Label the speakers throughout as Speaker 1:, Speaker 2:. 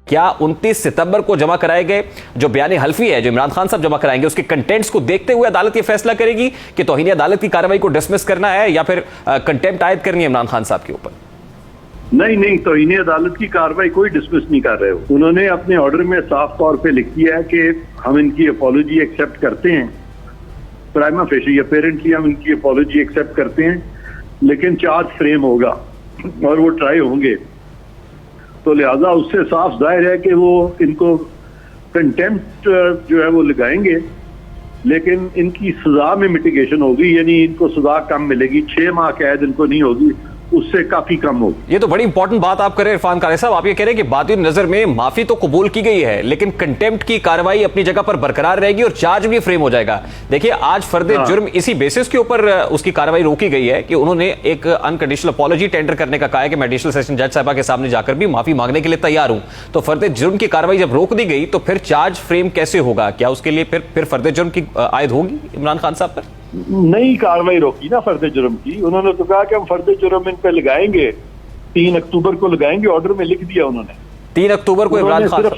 Speaker 1: क्या 29 सितंबर को जमा कराए गए जो बयान हल्फी है जो इमरान खान साहब जमा कराएंगे उसके कंटेंट्स को देखते हुए अदालत ये फैसला करेगी कि तौहीन अदालत की कार्रवाई को डिसमिस करना है या फिर कंटेम्प्ट आयद करनी है इमरान खान साहब के ऊपर?
Speaker 2: नहीं, तौहीन अदालत की कार्रवाई कोई डिसमिस नहीं कर रहे हो। उन्होंने अपने ऑर्डर में साफ तौर पे लिख दिया है कि हम इनकी अपॉलॉजी एक्सेप्ट करते हैं, प्राइमा फेशी अपेरेंटली हम इनकी अपॉलॉजी एक्सेप्ट करते हैं, लेकिन चार्ज फ्रेम होगा और वो ट्राई होंगे, तो लिहाजा उससे साफ जाहिर है कि वो इनको कंटेम्प्ट जो है वो लगाएंगे, लेकिन इनकी सजा में मिटिगेशन होगी, यानी इनको सजा कम मिलेगी, 6 माह कैद इनको नहीं होगी, उससे काफी कम होगी।
Speaker 1: ये तो बड़ी इंपॉर्टेंट बात आप कर रहे हैं इरफान कारी साहब। आप ये कह रहे हैं कि बातिन नजर में माफी तो कबूल की गई है लेकिन कंटेम्प्ट की कार्रवाई अपनी जगह पर बरकरार रहेगी और चार्ज भी फ्रेम हो जाएगा। देखिए आज फर्द जुर्म इसी बेसिस के ऊपर उसकी कार्रवाई रोकी गई है कि उन्होंने एक अनकंडीशनल अपॉलॉजी टेंडर करने का कहा है कि मैं एडिशनल सेशन जज साहबा के सामने जाकर भी माफी मांगने के लिए तैयार हूं। तो फर्द जुर्म की कार्रवाई जब रोक दी गई तो फिर चार्ज फ्रेम कैसे होगा? क्या उसके लिए फिर फर्द जुर्म की आयद होगी इमरान खान साहब पर?
Speaker 2: नई कार्रवाई रोकी ना फर्द जुर्म की। उन्होंने तो कहा कि हम फर्द जुर्म इन पे लगाएंगे, 3 अक्टूबर को लगाएंगे, ऑर्डर में लिख दिया उन्होंने।
Speaker 1: 3 अक्टूबर को इमरान खान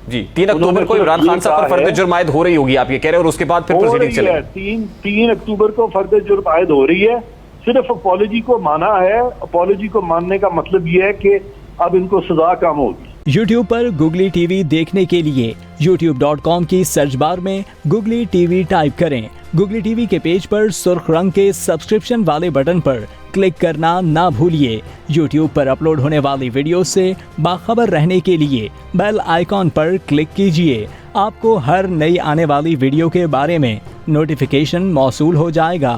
Speaker 1: जी 3 अक्टूबर को इमरान खान साहब पर फर्द जुर्म आयद हो रही होगी आप ये कह रहे हैं, और उसके बाद फिर प्रोसीडिंग चलेगी।
Speaker 2: 3 अक्टूबर को फर्द जुर्म आयद हो रही है। सिर्फ अपॉलॉजी को माना है। अपॉलॉजी को मानने का मतलब ये है कि अब इनको सजा कम होगी।
Speaker 3: YouTube पर गुगली टीवी देखने के लिए youtube.com की सर्च बार में गुगली टीवी टाइप करें। गुगली टीवी के पेज पर सुर्ख रंग के सब्सक्रिप्शन वाले बटन पर क्लिक करना ना भूलिए। YouTube पर अपलोड होने वाली वीडियो से बाखबर रहने के लिए बेल आइकॉन पर क्लिक कीजिए। आपको हर नई आने वाली वीडियो के बारे में नोटिफिकेशन मौसूल हो जाएगा।